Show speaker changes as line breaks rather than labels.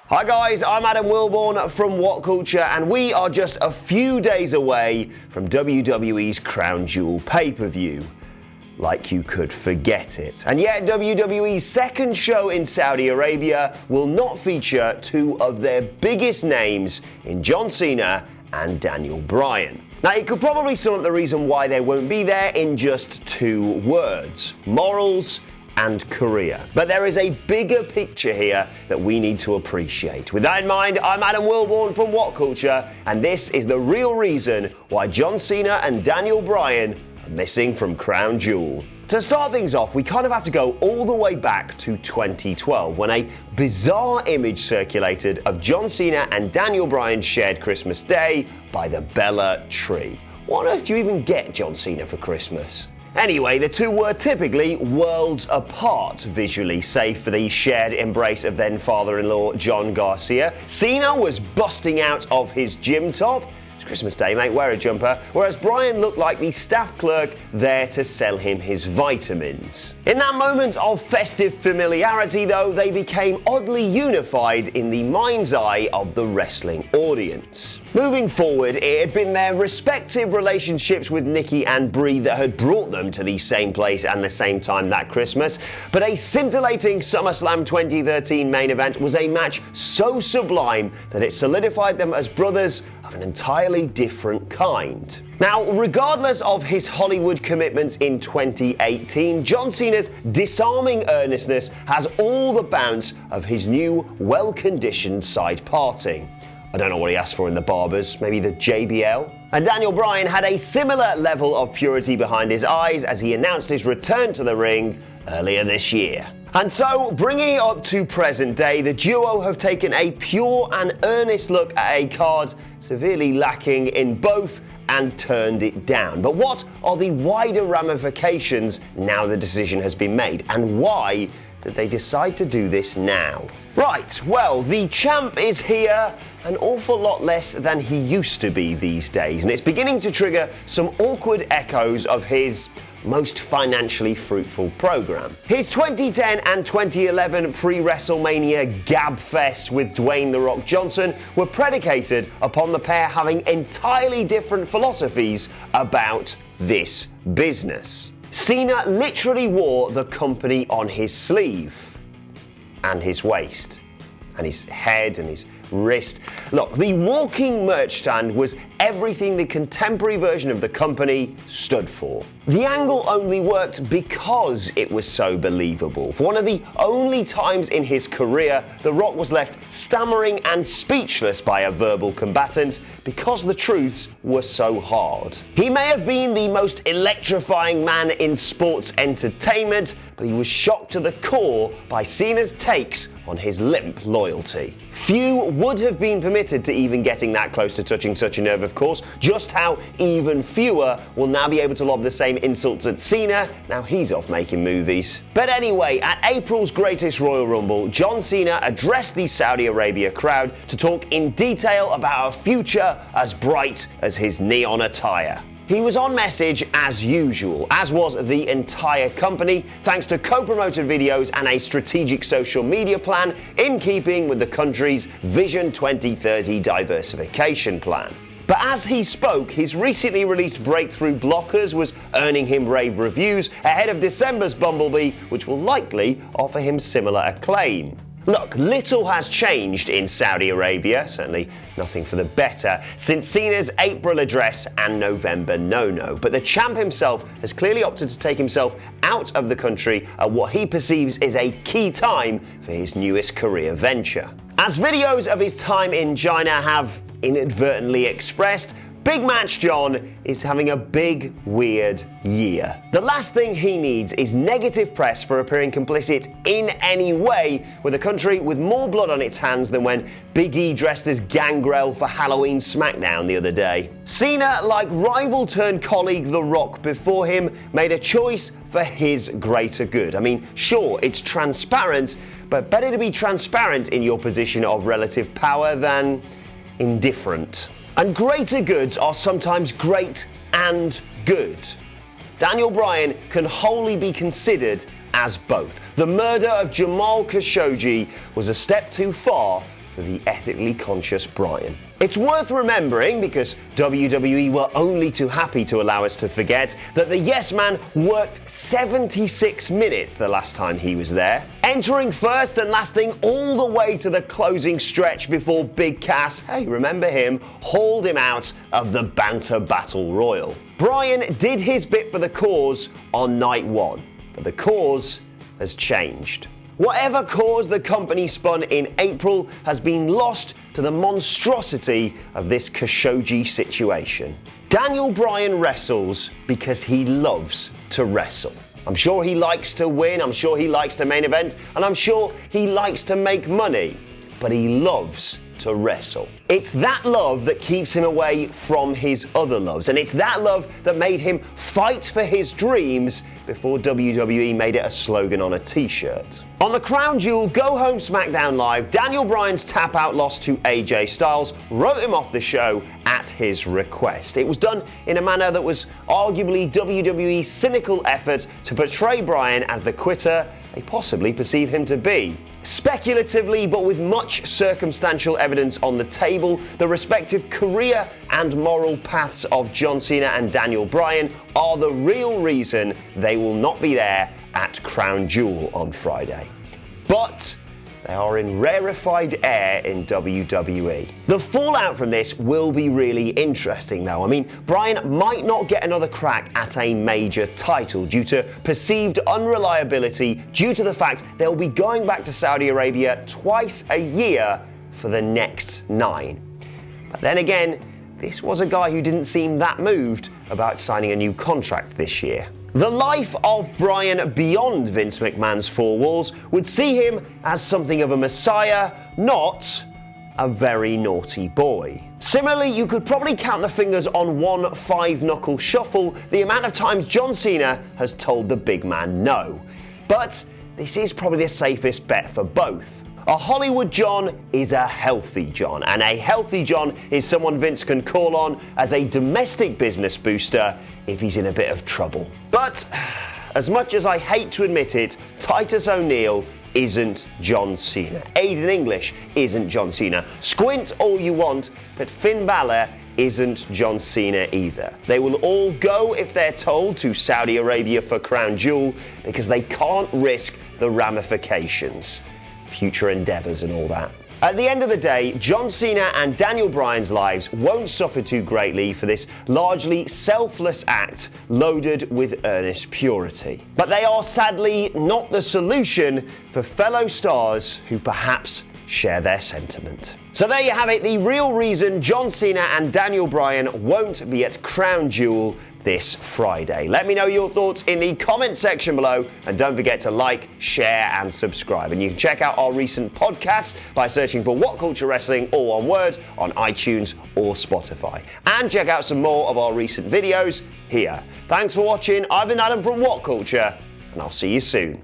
Hi guys, I'm Adam Wilborn from WhatCulture, and we are just a few days away from WWE's Crown Jewel pay-per-view. Like you could forget it. And yet WWE's second show in Saudi Arabia will not feature two of their biggest names in John Cena and Daniel Bryan. Now, you could probably sum up the reason why they won't be there in just two words: morals and career. But there is a bigger picture here that we need to appreciate. With that in mind, I'm Adam Wilborn from WhatCulture, and this is the real reason why John Cena and Daniel Bryan are missing from Crown Jewel. To start things off, we kind of have to go all the way back to 2012, when a bizarre image circulated of John Cena and Daniel Bryan shared Christmas Day by the Bella Tree. What on earth do you even get John Cena for Christmas? Anyway, the two were typically worlds apart visually, save for the shared embrace of then father-in-law John Garcia. Cena was busting out of his gym top. It's Christmas Day, mate, wear a jumper. Whereas Bryan looked like the staff clerk there to sell him his vitamins. In that moment of festive familiarity, though, they became oddly unified in the mind's eye of the wrestling audience. Moving forward, it had been their respective relationships with Nikki and Brie that had brought them to the same place and the same time that Christmas, but a scintillating SummerSlam 2013 main event was a match so sublime that it solidified them as brothers of an entirely different kind. Now, regardless of his Hollywood commitments in 2018, John Cena's disarming earnestness has all the bounce of his new, well-conditioned side parting. I don't know what he asked for in the barbers, maybe the JBL? And Daniel Bryan had a similar level of purity behind his eyes as he announced his return to the ring earlier this year. And so, bringing it up to present day, the duo have taken a pure and earnest look at a card severely lacking in both and turned it down. But what are the wider ramifications now the decision has been made, and why did they decide to do this now? Right, well, the champ is here an awful lot less than he used to be these days, and it's beginning to trigger some awkward echoes of his most financially fruitful program. His 2010 and 2011 pre-WrestleMania gabfest with Dwayne "The Rock" Johnson were predicated upon the pair having entirely different philosophies about this business. Cena literally wore the company on his sleeve, and his waist, and his head, and his wrist. Look, the walking merch stand was everything the contemporary version of the company stood for. The angle only worked because it was so believable. For one of the only times in his career, The Rock was left stammering and speechless by a verbal combatant because the truths were so hard. He may have been the most electrifying man in sports entertainment, but he was shocked to the core by Cena's takes on his limp loyalty. Few would have been permitted to even getting that close to touching such a nerve, of course. Just how even fewer will now be able to lob the same insults at Cena, now he's off making movies. But anyway, at April's Greatest Royal Rumble, John Cena addressed the Saudi Arabia crowd to talk in detail about a future as bright as his neon attire. He was on message as usual, as was the entire company, thanks to co-promoted videos and a strategic social media plan in keeping with the country's Vision 2030 diversification plan. But as he spoke, his recently released Breakthrough Blockers was earning him rave reviews ahead of December's Bumblebee, which will likely offer him similar acclaim. Look, little has changed in Saudi Arabia, certainly nothing for the better, since Cena's April address and November no-no. But the champ himself has clearly opted to take himself out of the country at what he perceives is a key time for his newest career venture. As videos of his time in China have inadvertently expressed, Big Match John is having a big, weird year. The last thing he needs is negative press for appearing complicit in any way with a country with more blood on its hands than when Big E dressed as Gangrel for Halloween SmackDown the other day. Cena, like rival-turned-colleague The Rock before him, made a choice for his greater good. I mean, sure, it's transparent, but better to be transparent in your position of relative power than indifferent. And greater goods are sometimes great and good. Daniel Bryan can wholly be considered as both. The murder of Jamal Khashoggi was a step too far for the ethically conscious Bryan. It's worth remembering, because WWE were only too happy to allow us to forget, that the Yes Man worked 76 minutes the last time he was there, entering first and lasting all the way to the closing stretch before Big Cass, hey, remember him, hauled him out of the Banter Battle Royal. Bryan did his bit for the cause on night one, but the cause has changed. Whatever cause the company spun in April has been lost to the monstrosity of this Khashoggi situation. Daniel Bryan wrestles because he loves to wrestle. I'm sure he likes to win, I'm sure he likes to main event, and I'm sure he likes to make money, but he loves to wrestle. It's that love that keeps him away from his other loves, and it's that love that made him fight for his dreams before WWE made it a slogan on a t-shirt. On the Crown Jewel Go Home SmackDown Live, Daniel Bryan's tap-out loss to AJ Styles wrote him off the show at his request. It was done in a manner that was arguably WWE's cynical effort to portray Bryan as the quitter they possibly perceive him to be. Speculatively, but with much circumstantial evidence on the table, the respective career and moral paths of John Cena and Daniel Bryan are the real reason they will not be there at Crown Jewel on Friday. But they are in rarefied air in WWE. The fallout from this will be really interesting though. I mean, Bryan might not get another crack at a major title due to perceived unreliability, due to the fact they'll be going back to Saudi Arabia twice a year for the next 9. But then again, this was a guy who didn't seem that moved about signing a new contract this year. The life of Bryan beyond Vince McMahon's four walls would see him as something of a messiah, not a very naughty boy. Similarly, you could probably count the fingers on one 5-knuckle shuffle the amount of times John Cena has told the big man no. But this is probably the safest bet for both. A Hollywood John is a healthy John, and a healthy John is someone Vince can call on as a domestic business booster if he's in a bit of trouble. But as much as I hate to admit it, Titus O'Neil isn't John Cena. Aiden English isn't John Cena. Squint all you want, but Finn Balor isn't John Cena either. They will all go, if they're told, to Saudi Arabia for Crown Jewel because they can't risk the ramifications. Future endeavours and all that. At the end of the day, John Cena and Daniel Bryan's lives won't suffer too greatly for this largely selfless act loaded with earnest purity. But they are sadly not the solution for fellow stars who perhaps share their sentiment. So there you have it, the real reason John Cena and Daniel Bryan won't be at Crown Jewel this Friday. Let me know your thoughts in the comment section below, and don't forget to like, share and subscribe. And you can check out our recent podcasts by searching for What Culture Wrestling, all one word, on iTunes or Spotify. And check out some more of our recent videos here. Thanks for watching. I've been Adam from What Culture, and I'll see you soon.